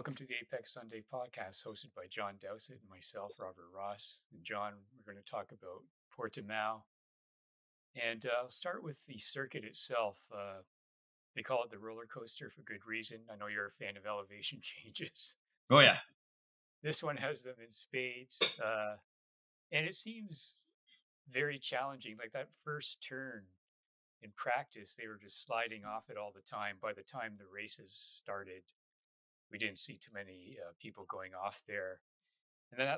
Welcome to the Apex Sunday podcast hosted by John Dowsett and myself, Robert Ross. And John, we're going to talk about Portimao. And I'll start with the circuit itself. They call it the roller coaster for good reason. I know you're a fan of elevation changes. Oh, yeah. This one has them in spades. And it seems very challenging. Like that first turn in practice, they were just sliding off it all the time. By the time the races started, we didn't see too many people going off there. And then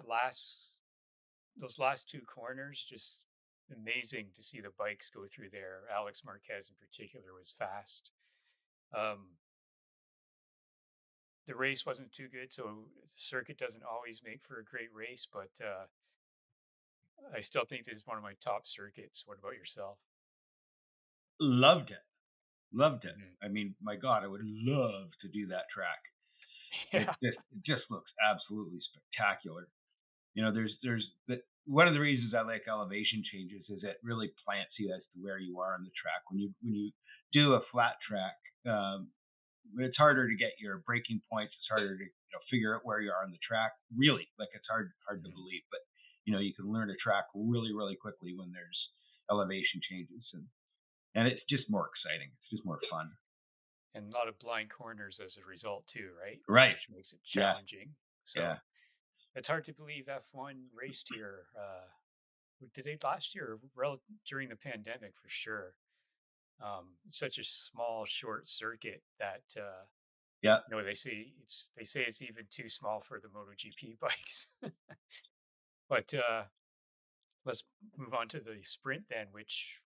those last two corners, just amazing to see the bikes go through there. Alex Marquez in particular was fast. The race wasn't too good, so the circuit doesn't always make for a great race, but I still think this is one of my top circuits. What about yourself? Loved it. Mhm. I mean, my God, I would love to do that track. Yeah. It just looks absolutely spectacular. You know, there's one of the reasons I like elevation changes is it really plants you as to where you are on the track. When you do a flat track, it's harder to get your braking points. It's harder to figure out where you are on the track. Really, like it's hard to believe, but you can learn a track really quickly when there's elevation changes, and it's just more exciting. It's just more fun. And a lot of blind corners as a result too, right? Right. Which makes it Yeah. challenging. So Yeah. it's hard to believe F1 raced here. Did they last year? During the pandemic, for sure. It's such a small, short circuit that Yeah. they say it's even too small for the MotoGP bikes. But let's move on to the sprint then, which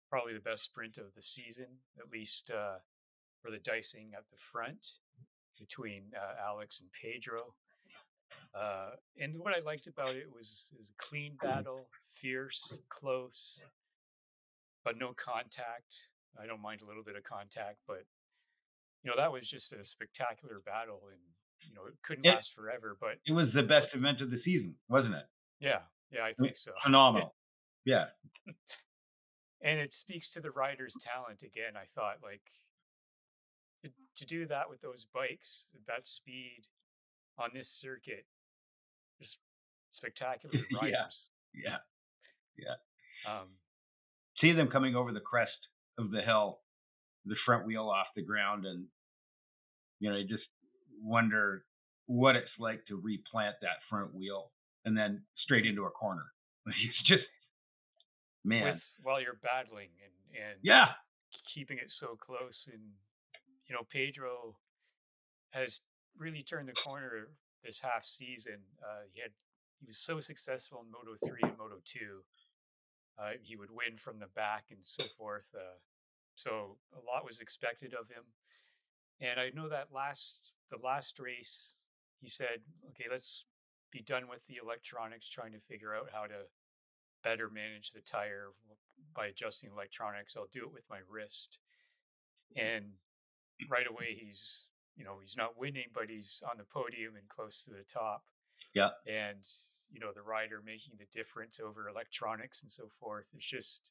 probably the best sprint of the season, at least for the dicing at the front between Alex and Pedro. And what I liked about it was a clean battle, fierce, close, but no contact. I don't mind a little bit of contact, but that was just a spectacular battle, and it couldn't It last forever. But it was the best event of the season, wasn't it? yeah, I I mean, think so. phenomenal. Yeah. And it speaks to the rider's talent again. I thought like to do that with those bikes, that speed on this circuit, just spectacular Yeah. riders. Yeah. Yeah. Um, See them coming over the crest of the hill, the front wheel off the ground, and you just wonder what it's like to replant that front wheel and then straight mhm. into a corner. It's just, man. While you're battling and Yeah. keeping it so close, and Pedro has really turned the corner this half season. He was so successful in Moto 3 and Moto 2. He would win from the back and so forth. So a lot was expected of him. And I know that the last race, he said, "Okay, let's be done with the electronics, trying to figure out how to better manage the tire by adjusting electronics. I'll do it with my wrist." And right away, he's not winning, but he's on the podium and close to the top. Yeah. And the rider making the difference over electronics and so forth. This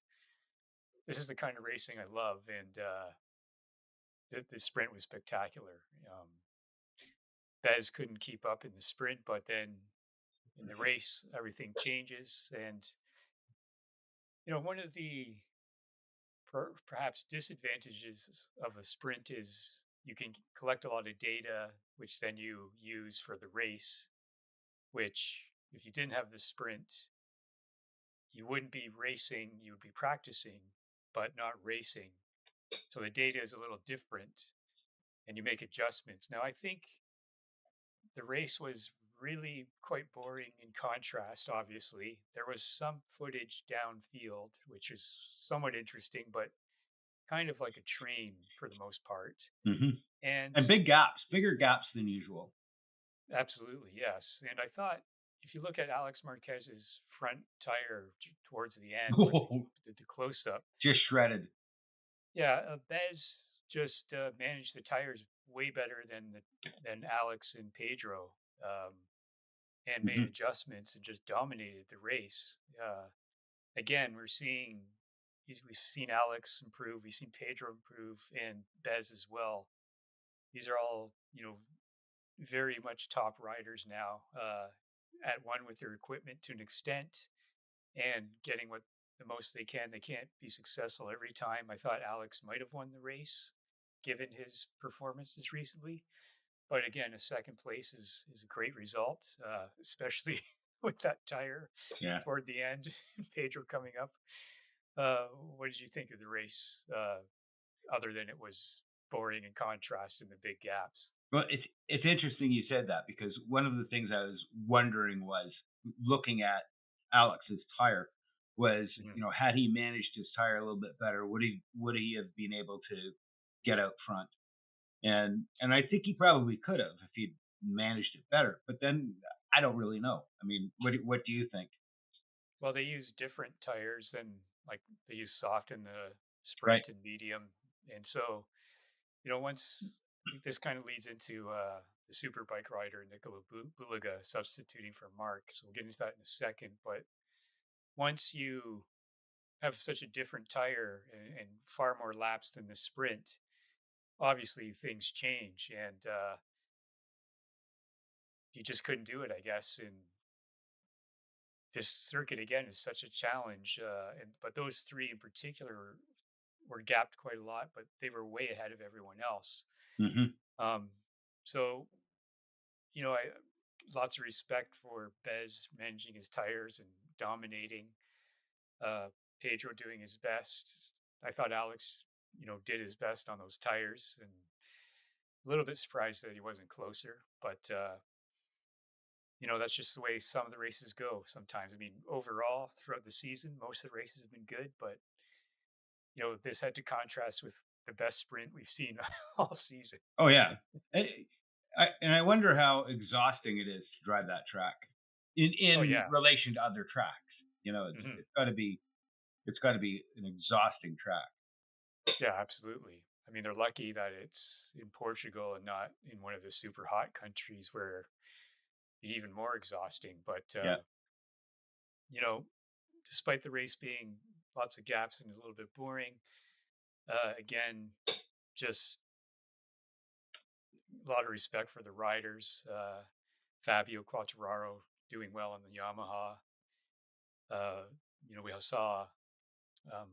is the kind of racing I love, and the sprint was spectacular. Bezz couldn't keep up in the sprint, but then in the race, everything changes. And one of the perhaps disadvantages of a sprint is you can collect a lot of data, which then you use for the race. Which, if you didn't have the sprint, you wouldn't be racing, you would be practicing, but not racing. So the data is a little different and you make adjustments. Now, I think the race was really quite boring in contrast, obviously. There was some footage downfield, which is somewhat interesting, but kind of like a train for the most part. Hmm. And And bigger gaps than usual. absolutely, yes. And I thought if you look at Alex Marquez's front tire towards the end when they did the close up, Just shredded. yeah, Bez just managed the tires way better than Alex and Pedro, and made Hmm. adjustments and just dominated the race. Again, we've seen Alex improve, we've seen Pedro improve, and Bez as well. These are all very much top riders now, at one with their equipment to an extent and getting what the most they can. They can't be successful every time. I thought Alex might have won the race given his performances recently. But again, a second place is a great result, especially with that tire Yeah. toward the end, Pedro coming up. What did you think of the race, other than it was boring in contrast in the big gaps? Well, it's interesting you said that, because one of the things I was wondering was, looking at Alex's tire, was, Mhm. had he managed his tire a little bit better, would he have been able to get out front? And I think he probably could have if he'd managed it better. But then I don't really know. I mean, what do you think? Well, they use different tires than like they use soft in the Right. sprint and medium, and so once this kind of leads into the superbike rider Nicola Bulega substituting for Mark. So we'll get into that in a second. But once you have such a different tire and far more laps than the sprint, obviously things change, and you just couldn't do it, I guess. And this circuit again is such a challenge, and but those three in particular were gapped quite a lot, but they were way ahead of everyone else. Hmm. Um, so I lots of respect for Bez managing his tires and dominating. Uh, Pedro doing his best. I thought Alex, did his best on those tires, and a little bit surprised that he wasn't closer. But that's just the way some of the races go. Sometimes, I mean, overall throughout the season, most of the races have been good, but this had to contrast with the best sprint we've seen all season. Oh yeah. And I wonder how exhausting it is to drive that track Oh in yeah. relation to other tracks. It's Hmm. it's got to be it's got to be an exhausting track. Yeah, absolutely. I mean, they're lucky that it's in Portugal and not in one of the super hot countries where it'd be even more exhausting. But Yeah. you know, despite the race being lots of gaps and a little bit boring, again, just a lot of respect for the riders. Fabio Quartararo doing well on the Yamaha. Uh, we saw um,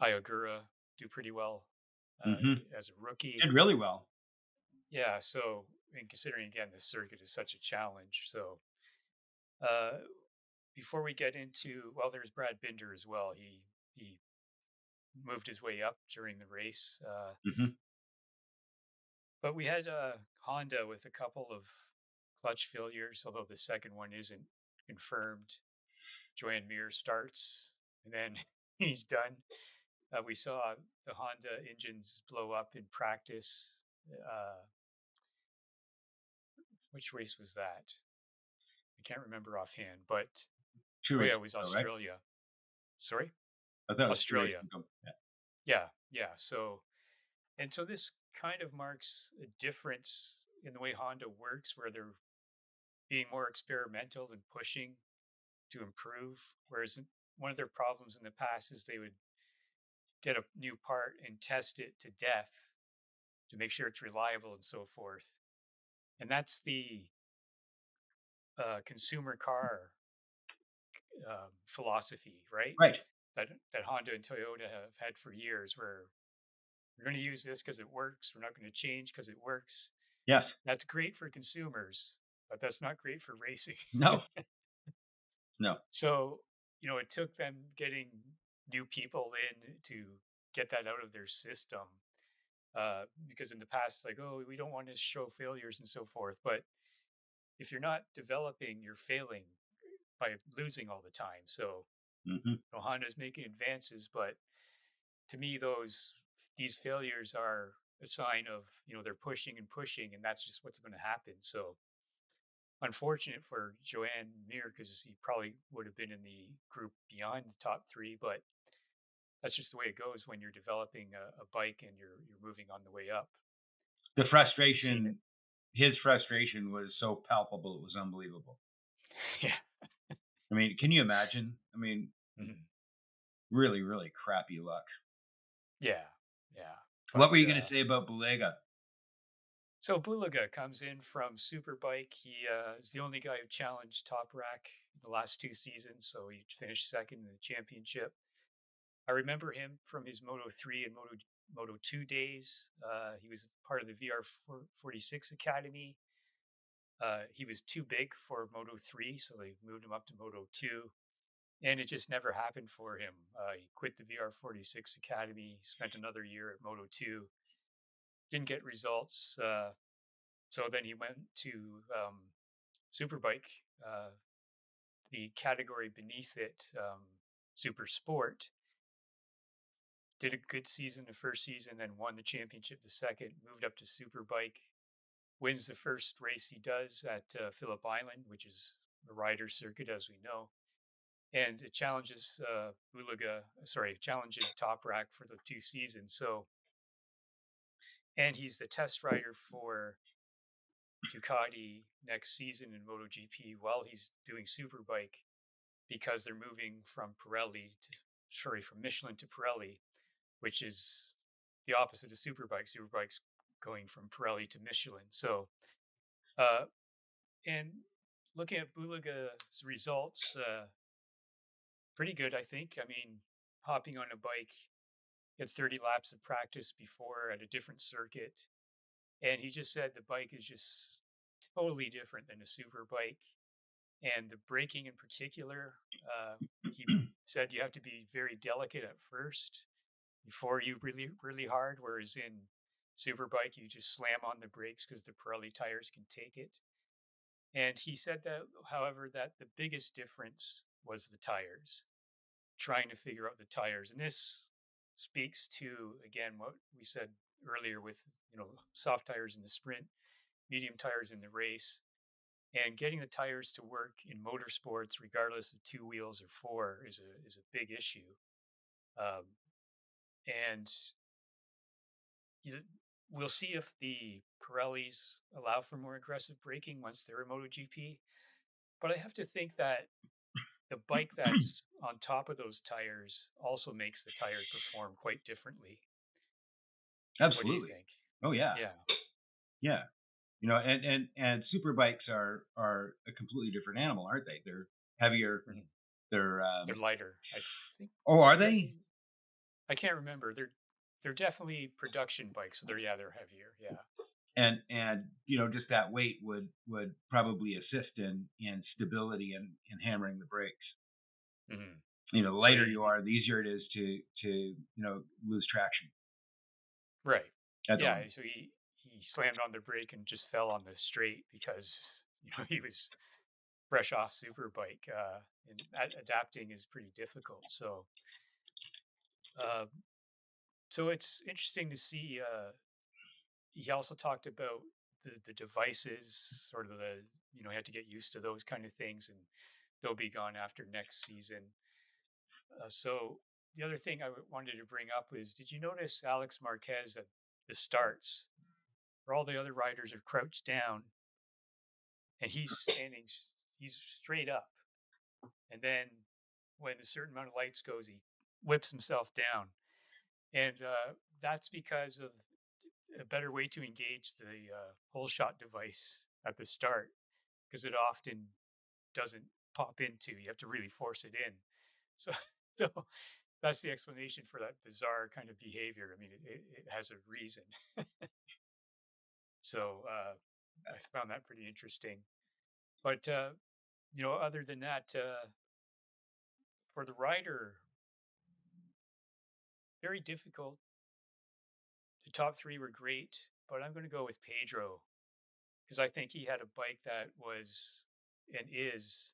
Ayogura do pretty well Hmm. as a rookie. Did really well. Yeah, so and considering again the circuit is such a challenge, so uh, before we get into there's Brad Binder as well. He moved his way up during the race, Hmm. but we had Honda with a couple of clutch failures, although the second one isn't confirmed. Joan Mir starts and then he's done. We saw the Honda engines blow up in practice. Uh, which race was that? I can't remember offhand, but Two oh yeah, races it was ago, right? Australia. Sorry, I thought it was two races Australia. ago. Yeah. Yeah, yeah. So this kind of marks a difference in the way Honda works, where they're being more experimental and pushing to improve. Whereas one of their problems in the past is they would get a new part and test it to death to make sure it's reliable and so forth. And that's the consumer car philosophy, right? Right. That Honda and Toyota have had for years, where we're going to use this because it works. We're not going to change because it works. Yes. That's great for consumers, but that's not great for racing. No. No. So, it took them getting new people in to get that out of their system. Because in the past, like, oh, we don't want to show failures and so forth. But if you're not developing, you're failing by losing all the time. So, Hmm. Honda's making advances, but to me, these failures are a sign of they're pushing and pushing, and that's just what's going to happen. So unfortunate for Joan Mir because he probably would have been in the group beyond the top three, but that's just the way it goes when you're developing a bike and you're moving on the way up. The We've seen it. frustration, his frustration was so palpable. It was unbelievable. Yeah. I mean, can you imagine? I mean, Mhm. really, really crappy luck. Yeah. Yeah. What were But you going to say about Bulega? So Bulega comes in from Superbike. He is the only guy who challenged Top Rack in the last 2 seasons, so he finished second in the championship. I remember him from his Moto 3 and Moto 2 days. He was part of the VR46 Academy. He was too big for Moto 3, so they moved him up to Moto 2. And it just never happened for him. He quit the VR46 Academy, spent another year at Moto 2, didn't get results. So then he went to Superbike, the category beneath it, Super Sport. Did a good season the first season, then won the championship the second, moved up to Superbike, wins the first race he does at Phillip Island, which is a rider circuit, as we know. And it challenges challenges Top Rack for the 2 seasons. So, and he's the test rider for Ducati next season in MotoGP while he's doing Superbike, because they're moving from from Michelin to Pirelli, which is the opposite of Superbike. Superbike's going from Pirelli to Michelin. So, and looking at Bulega's results, pretty good, I think. I mean, hopping on a bike, he had 30 laps of practice before at a different circuit. And he just said the bike is just totally different than a super bike. And the braking in particular, he said you have to be very delicate at first before you really hard. Whereas in Superbike, you just slam on the brakes because the Pirelli tires can take it. And he said that, however, that the biggest difference was the tires, trying to figure out the tires. And this speaks to, again, what we said earlier with, soft tires in the sprint, medium tires in the race, and getting the tires to work in motorsports, regardless of 2 wheels or 4, is a big issue. And we'll see if the Pirellis allow for more aggressive braking once they're in MotoGP. But I have to think that the bike that's on top of those tires also makes the tires perform quite differently. Absolutely. What do you think? Oh yeah. Yeah. And super bikes are a completely different animal, aren't they? They're heavier. Mm-hmm. They're lighter, I think. Oh, are they? I can't remember. They're definitely production bikes, so they're heavier. Yeah. And just that weight would probably assist in stability and hammering the brakes. Mm-hmm. The lighter you are, the easier it is to lose traction. Right. So he slammed on the brake and just fell on the straight because he was fresh off Superbike, and adapting is pretty difficult. So, so it's interesting to see. He also talked about the devices, sort of you have to get used to those kind of things, and they'll be gone after next season. So the other thing I wanted to bring up is, did you notice Alex Marquez at the starts, where all the other riders are crouched down, and he's straight up, and then when a certain amount of lights goes, he whips himself down, and that's because of a better way to engage the hole shot device at the start, because it often doesn't pop into. You have to really force it in. So that's the explanation for that bizarre kind of behavior. I mean, it has a reason. So I found that pretty interesting. But other than that, for the rider, very difficult. The top 3 were great, but I'm going to go with Pedro, because I think he had a bike that was and is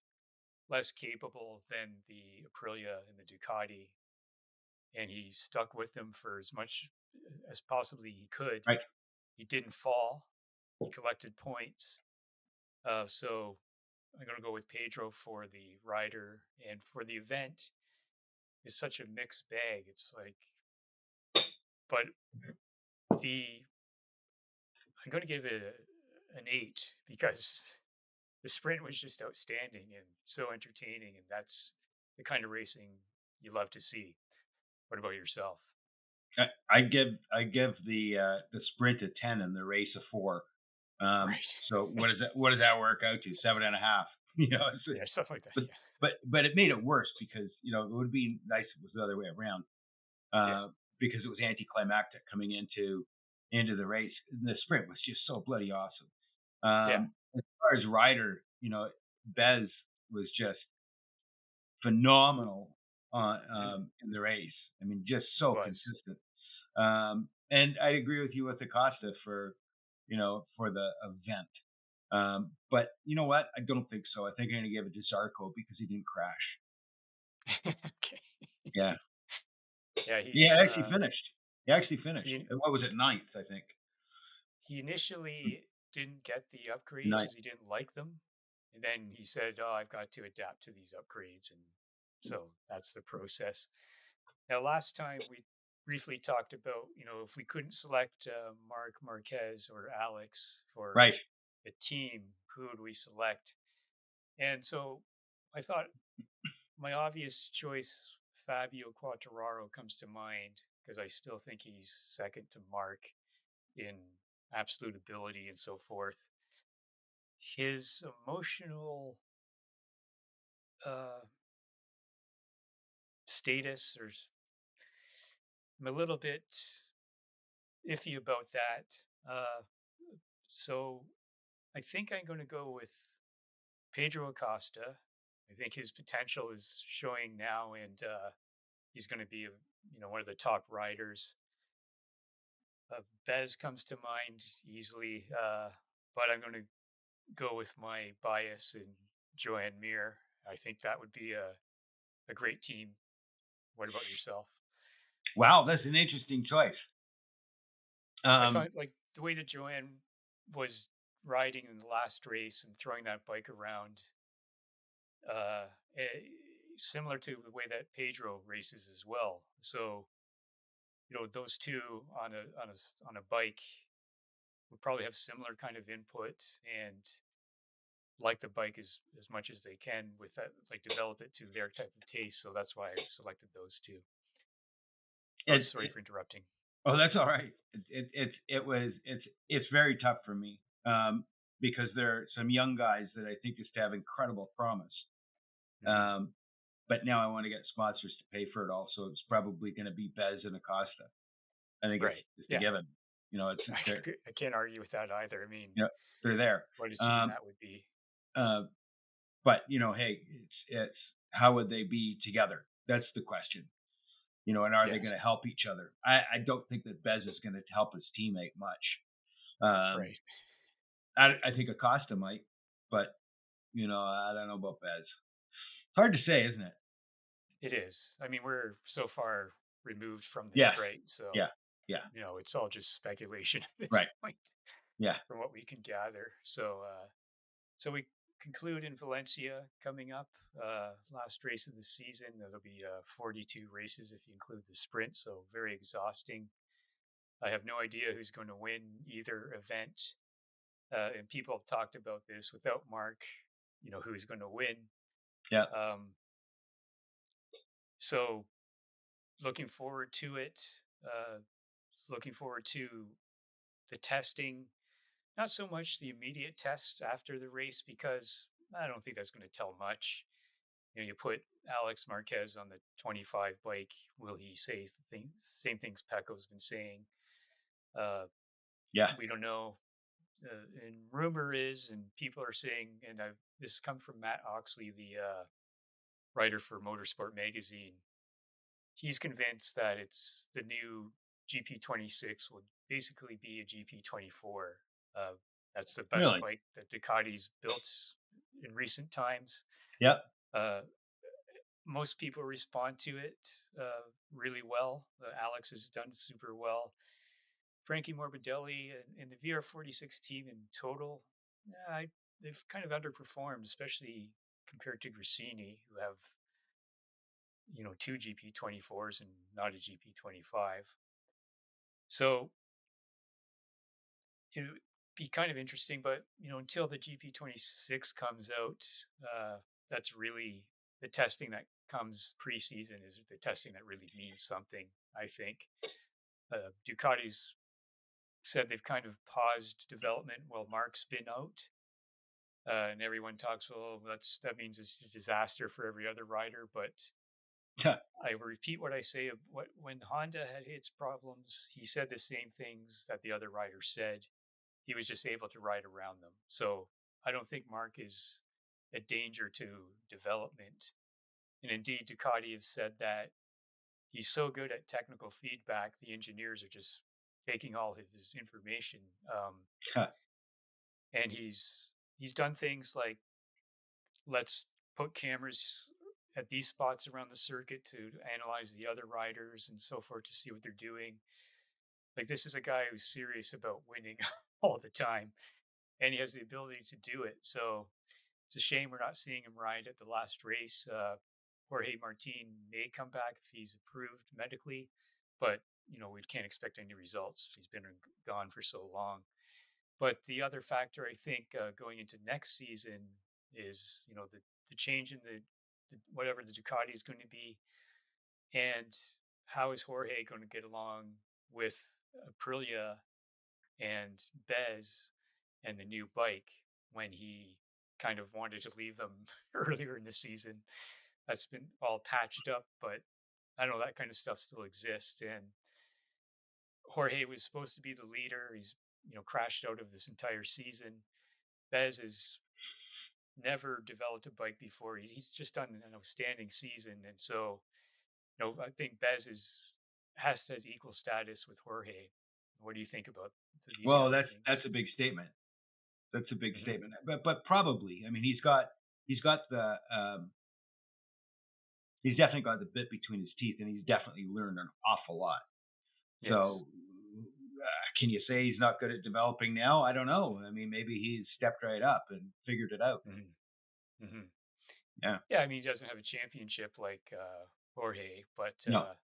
less capable than the Aprilia and the Ducati, and he stuck with them for as much as possibly he could. Right. He didn't fall. He collected points. So I'm going to go with Pedro for the rider, and for the event, it's such a mixed bag. It's like, but I'm going to give it an 8, because the sprint was just outstanding and so entertaining, and that's the kind of racing you love to see. What about yourself? I give the sprint a 10 and the race a 4. Right. So what does that work out to? 7.5. Yeah, something like that. But Yeah. but it made it worse because it would be nice if it was the other way around, Yeah. because it was anticlimactic coming into the race. The sprint was just so bloody awesome. Yeah. As far as rider, Bez was just phenomenal Mhm. in the race. I mean, just so Was. consistent. And I agree with you with Acosta for the event. But you know what? I don't think so. I think I'm going to give it to Zarco because he didn't crash. Okay. Yeah. Yeah, Yeah, he's actually finished. He actually finished. he What was it? Ninth, I think. he initially didn't get the upgrades Ninth. because he didn't like them. And then he said, "Oh, I've got to adapt to these upgrades." And so that's the process. Now, last time we briefly talked about, if we couldn't select Marquez or Alex for Right. a team, who would we select? And so I thought my obvious choice, Fabio Quartararo, comes to mind because I still think he's second to Mark in absolute ability and so forth. His emotional uh, status, I'm a little bit iffy about that. So I think I'm going to go with Pedro Acosta. I think his potential is showing now, and he's going to be, one of the top riders. Bez comes to mind easily, but I'm going to go with my bias in Joanne Mir. I think that would be a great team. What about yourself? Wow, that's an interesting choice. I Um, find like the way that Joanne was riding in the last race and throwing that bike around, uh, eh, similar to the way that Pedro races as well. So those two on a bike would probably have similar kind of input and like the bike as much as they can with that, like develop it to their type of taste. So that's why I've selected those two. Oh, it, sorry it for interrupting. oh, that's all right. It's very tough for me, because there are some young guys that I think just have incredible promise. Hmm. Um, but now I want to get sponsors to pay for it all, so it's probably going to be Bez and Acosta. I think Right. it's a Yeah. given. It's they're I can't argue with that either. I mean, you know they're there. what a team Um, that would be. uh, but hey, it's how would they be together? That's the question. And are they Yes. going to help each other? I don't think that Bez is going to help his teammate much. Um, Right. I think Acosta might, but I don't know about Bez. It's hard to say, isn't it? It is. I mean, we're so far removed from it, Yeah, right? So, yeah, yeah. it's all just speculation at this Right. point Yeah, from what we can gather. So we conclude in Valencia coming up, last race of the season. There'll be 42 races if you include the sprint, so very exhausting. I have no idea who's going to win either event, and people have talked about this without Mark. Who's going to win? yeah, Um, so looking forward to it. Uh, Looking forward to the testing. Not so much the immediate test after the race because I don't think that's going to tell much. You put Alex Marquez on the 25 bike. Will he say the same things Pecco's been saying? Uh, yeah. we don't know. And rumor is, and people are saying, and this has come from Matt Oxley, the writer for Motorsport Magazine. He's convinced that it's the new GP26 will basically be a GP24. Uh, that's the best Really? bike that Ducati's built in recent times. Yep. Uh, Most people respond to it really well. Alex has done super well. Frankie Morbidelli and the VR46 team in total, they've kind of underperformed, especially compared to Grassini, who have two GP24s and not a GP25. So it would be kind of interesting, but until the GP26 comes out, that's really the testing that comes preseason is the testing that really means something. I think Ducati's said they've kind of paused development while Mark's been out. And everyone talks, well, that means it's a disaster for every other rider. But I repeat what I say: when Honda had its problems, he said the same things that the other riders said. He was just able to ride around them. So I don't think Mark is a danger to development. And indeed, Ducati have said that he's so good at technical feedback, the engineers are just taking all of his information. And he's done things like, let's put cameras at these spots around the circuit to analyze the other riders and so forth to see what they're doing. Like, this is a guy who's serious about winning all the time, and he has the ability to do it. So it's a shame we're not seeing him ride at the last race. Jorge Martin may come back if he's approved medically, but we can't expect any results. He's been gone for so long. But the other factor, I think, going into next season is the change in the whatever the Ducati is going to be, and how is Jorge going to get along with Aprilia and Bezz and the new bike when he kind of wanted to leave them earlier in the season. That's been all patched up, but I know that kind of stuff still exists. And Jorge was supposed to be the leader. He's crashed out of this entire season. Bezz has never developed a bike before. He's just done an outstanding season, and so I think Bezz has to have equal status with Jorge. What do you think about these Well, kind of things? that's a big statement. That's a big statement. But probably, I mean, he's got the he's definitely got the bit between his teeth, and he's definitely learned an awful lot. Yes. So, can you say he's not good at developing now? I don't know. I mean, maybe he's stepped right up and figured it out. Mm-hmm. Mm-hmm. Yeah. Yeah, I mean, he doesn't have a championship like Jorge, but no.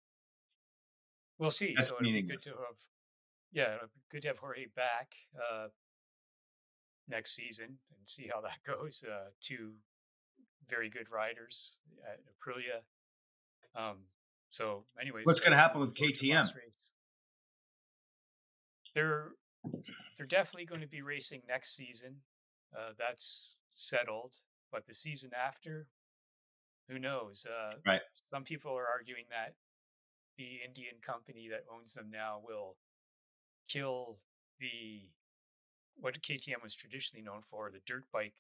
We'll see. That's so it'll be good to have Jorge back next season and see how that goes. Two very good riders at Aprilia. So, anyways, what's going to happen with KTM? They're definitely going to be racing next season. That's settled. But the season after, who knows? Right. Some people are arguing that the Indian company that owns them now will kill what KTM was traditionally known for, the dirt bike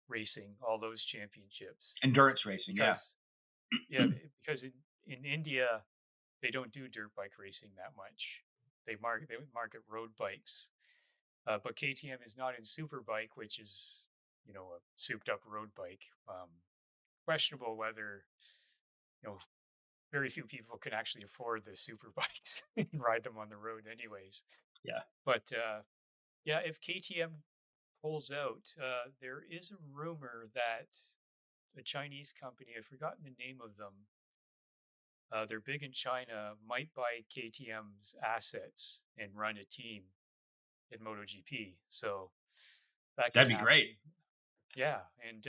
racing, all those championships. Endurance racing, because in India, they don't do dirt bike racing that much. They market road bikes. But KTM is not in Superbike, which is, a souped up road bike. Questionable whether, very few people can actually afford the super bikes and ride them on the road anyways. Yeah. But if KTM pulls out, there is a rumor that a Chinese company, I've forgotten the name of them, they're big in China, might buy KTM's assets and run a team in MotoGP. So that'd be great. Yeah. And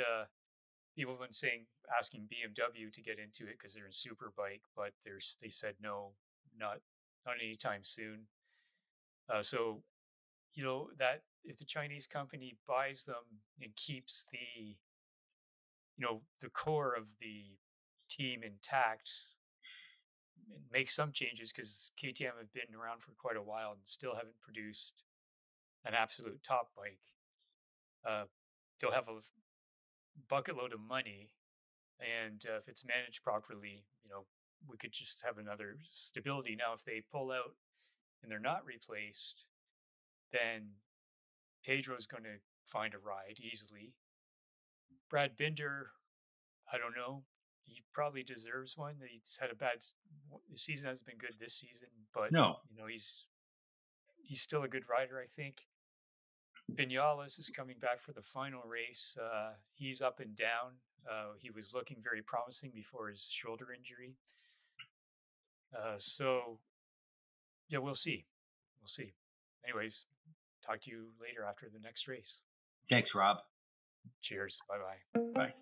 people have been asking BMW to get into it because they're in Superbike, but they said no, not anytime soon. So that if the Chinese company buys them and keeps the core of the team intact, and make some changes, because KTM have been around for quite a while and still haven't produced an absolute top bike. They'll have a bucket load of money, and if it's managed properly, we could just have another stability. Now, if they pull out and they're not replaced, then Pedro's going to find a ride easily. Brad Binder, I don't know. He probably deserves one. He's had the season hasn't been good this season, but no, he's still a good rider, I think. Vinales is coming back for the final race. He's up and down. He was looking very promising before his shoulder injury. So, we'll see. We'll see. Anyways, talk to you later after the next race. Thanks, Rob. Cheers. Bye-bye. Bye.